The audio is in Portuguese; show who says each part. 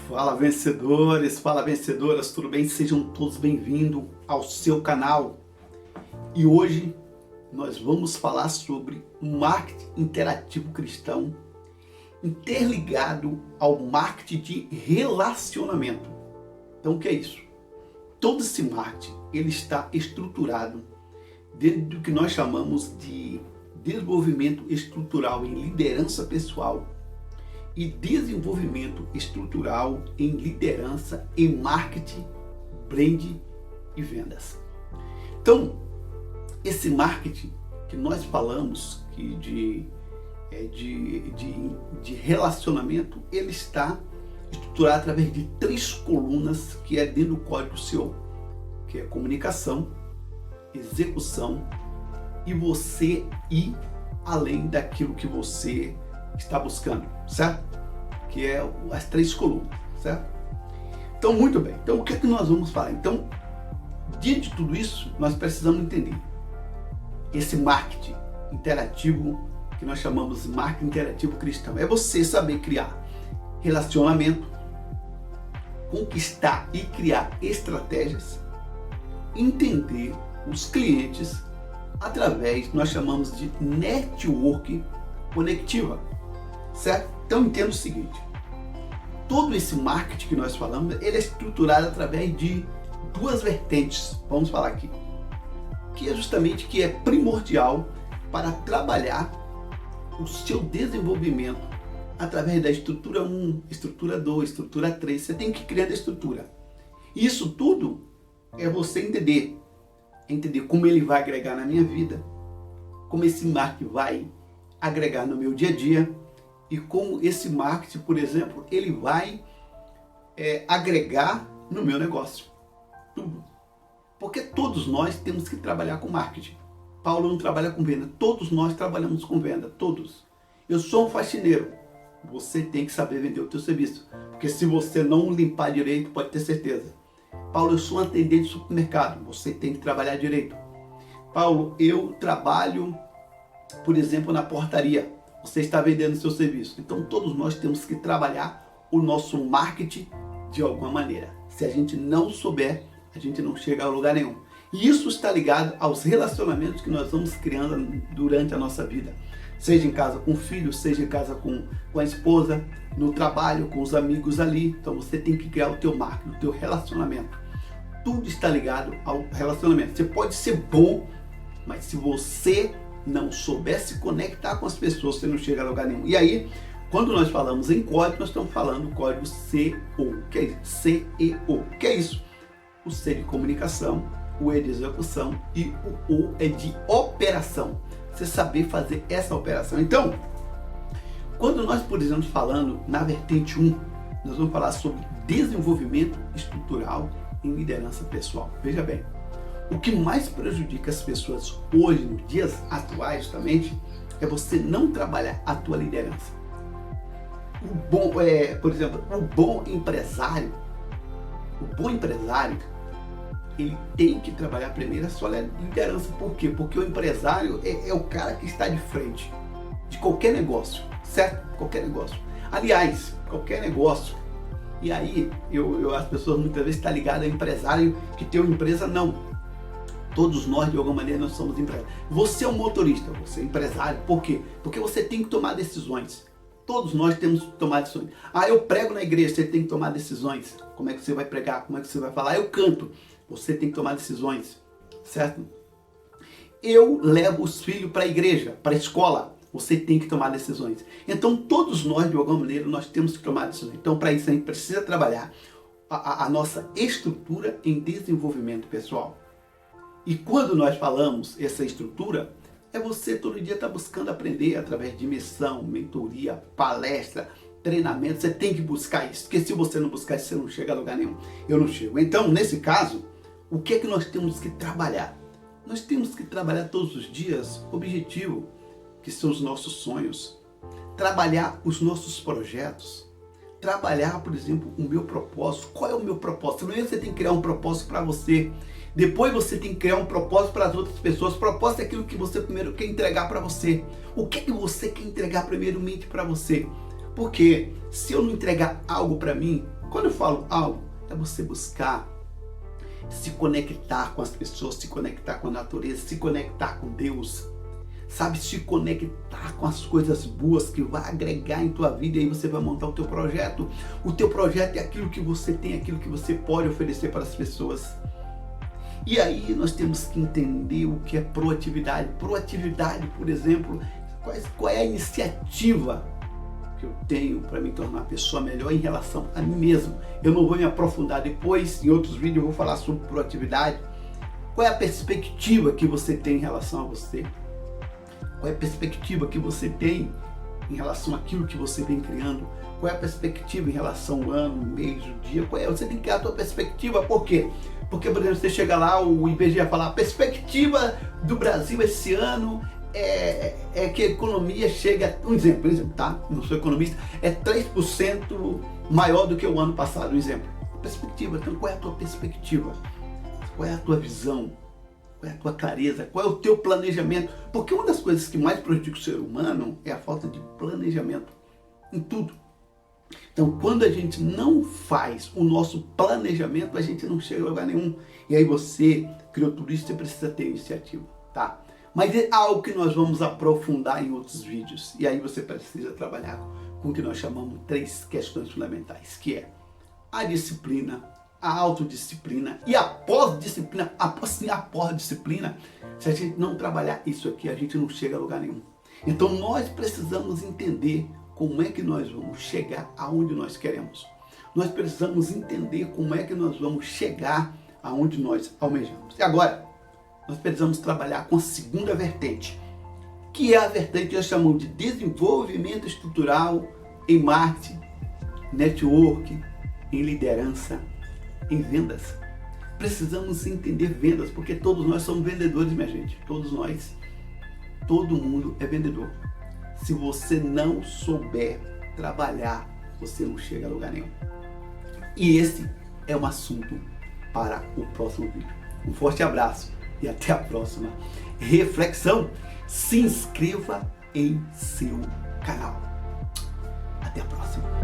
Speaker 1: Fala vencedores, fala vencedoras, tudo bem? Sejam todos bem-vindos ao seu canal. E hoje nós vamos falar sobre o marketing interativo cristão interligado ao marketing de relacionamento. Então o que é isso? Todo esse marketing ele está estruturado dentro do que nós chamamos de desenvolvimento estrutural em liderança pessoal e desenvolvimento estrutural em liderança, em marketing, brand e vendas. Então, esse marketing que nós falamos que de relacionamento, ele está estruturado através de 3 colunas que é dentro do código CEO, que é comunicação, execução e você ir além daquilo que você está buscando, certo? Que é as 3 colunas, certo? Então, muito bem. Então, o que é que nós vamos falar? Então, diante de tudo isso, nós precisamos entender esse marketing interativo que nós chamamos de marketing interativo cristão. É você saber criar relacionamento, conquistar e criar estratégias, entender os clientes através, nós chamamos de network conectiva. Certo? Então entenda o seguinte, todo esse marketing que nós falamos, ele é estruturado através de 2 vertentes, vamos falar aqui, que é justamente que é primordial para trabalhar o seu desenvolvimento através da estrutura 1, estrutura 2, estrutura 3, você tem que criar a estrutura. Isso tudo é você entender como ele vai agregar na minha vida, como esse marketing vai agregar no meu dia a dia, e como esse marketing, por exemplo, ele vai agregar no meu negócio. Tudo. Porque todos nós temos que trabalhar com marketing. Paulo não trabalha com venda. Todos nós trabalhamos com venda. Todos. Eu sou um faxineiro. Você tem que saber vender o teu serviço. Porque se você não limpar direito, pode ter certeza. Paulo, eu sou um atendente de supermercado. Você tem que trabalhar direito. Paulo, eu trabalho, por exemplo, na portaria. Você está vendendo o seu serviço. Então todos nós temos que trabalhar o nosso marketing de alguma maneira. Se a gente não souber, a gente não chega a lugar nenhum. E isso está ligado aos relacionamentos que nós vamos criando durante a nossa vida. Seja em casa com o filho, seja em casa com a esposa, no trabalho, com os amigos ali. Então você tem que criar o teu marketing, o teu relacionamento. Tudo está ligado ao relacionamento. Você pode ser bom, mas se você não souber se conectar com as pessoas, você não chega a lugar nenhum. E aí, quando nós falamos em código, nós estamos falando do código CEO. Que é isso? CEO. Que é isso? O C de comunicação, o E de execução e o O é de operação. Você saber fazer essa operação. Então, quando nós, por exemplo, falando na vertente 1, nós vamos falar sobre desenvolvimento estrutural em liderança pessoal. Veja bem, o que mais prejudica as pessoas hoje, nos dias atuais, justamente, é você não trabalhar a tua liderança. Por exemplo, o bom empresário, ele tem que trabalhar primeiro a sua liderança. Por quê? Porque o empresário é o cara que está de frente de qualquer negócio, certo? Qualquer negócio. Aliás, qualquer negócio. E aí, as pessoas muitas vezes estão ligadas ao empresário que tem uma empresa, não. Todos nós, de alguma maneira, nós somos empresários. Você é um motorista, você é empresário. Por quê? Porque você tem que tomar decisões. Todos nós temos que tomar decisões. Ah, eu prego na igreja, você tem que tomar decisões. Como é que você vai pregar? Como é que você vai falar? Eu canto, você tem que tomar decisões. Certo? Eu levo os filhos para a igreja, para a escola. Você tem que tomar decisões. Então, todos nós, de alguma maneira, nós temos que tomar decisões. Então, para isso, a gente precisa trabalhar a nossa estrutura em desenvolvimento pessoal. E quando nós falamos essa estrutura, é você todo dia estar buscando aprender através de imersão, mentoria, palestra, treinamento. Você tem que buscar isso, porque se você não buscar isso, você não chega a lugar nenhum. Eu não chego. Então, nesse caso, o que é que nós temos que trabalhar? Nós temos que trabalhar todos os dias o objetivo, que são os nossos sonhos. Trabalhar os nossos projetos. Trabalhar, por exemplo, o meu propósito. Qual é o meu propósito? Primeiro você tem que criar um propósito para você. Depois você tem que criar um propósito para as outras pessoas. Propósito é aquilo que você primeiro quer entregar para você. O que você quer entregar primeiramente para você? Porque se eu não entregar algo para mim, Quando eu falo algo, é você buscar se conectar com as pessoas, se conectar com a natureza, se conectar com Deus, sabe, se conectar com as coisas boas que vai agregar em tua vida, e aí você vai montar o teu projeto. O teu projeto é aquilo que você tem, aquilo que você pode oferecer para as pessoas. E aí nós temos que entender o que é proatividade. Proatividade, por exemplo, qual é a iniciativa que eu tenho para me tornar uma pessoa melhor em relação a mim mesmo. Eu não vou me aprofundar depois, em outros vídeos eu vou falar sobre proatividade. Qual é a perspectiva que você tem em relação a você? Qual é a perspectiva que você tem em relação àquilo que você vem criando? Qual é a perspectiva em relação ao ano, mês, o dia? Você tem que criar a tua perspectiva. Por quê? Porque, por exemplo, você chega lá, o IBGE vai falar, a perspectiva do Brasil esse ano é que a economia chega, um exemplo, tá? Não sou economista, é 3% maior do que o ano passado, um exemplo. Perspectiva. Então, qual é a tua perspectiva? Qual é a tua visão? Qual é a tua clareza? Qual é o teu planejamento? Porque uma das coisas que mais prejudica o ser humano é a falta de planejamento em tudo. Então, quando a gente não faz o nosso planejamento, a gente não chega a lugar nenhum. E aí você criou tudo isso, você precisa ter iniciativa, tá? Mas é algo que nós vamos aprofundar em outros vídeos. E aí você precisa trabalhar com o que nós chamamos de 3 questões fundamentais, que é a disciplina, a autodisciplina e a pós-disciplina. Assim, a pós-disciplina, se a gente não trabalhar isso aqui, a gente não chega a lugar nenhum. Então nós precisamos entender como é que nós vamos chegar aonde nós queremos. Nós precisamos entender como é que nós vamos chegar aonde nós almejamos. E agora, nós precisamos trabalhar com a segunda vertente, que é a vertente que nós chamamos de desenvolvimento estrutural em marketing, network, em liderança, em vendas. Precisamos entender vendas, porque todos nós somos vendedores, minha gente. Todos nós, todo mundo é vendedor. Se você não souber trabalhar, você não chega a lugar nenhum. E esse é um assunto para o próximo vídeo. Um forte abraço e até a próxima reflexão. Se inscreva em seu canal. Até a próxima.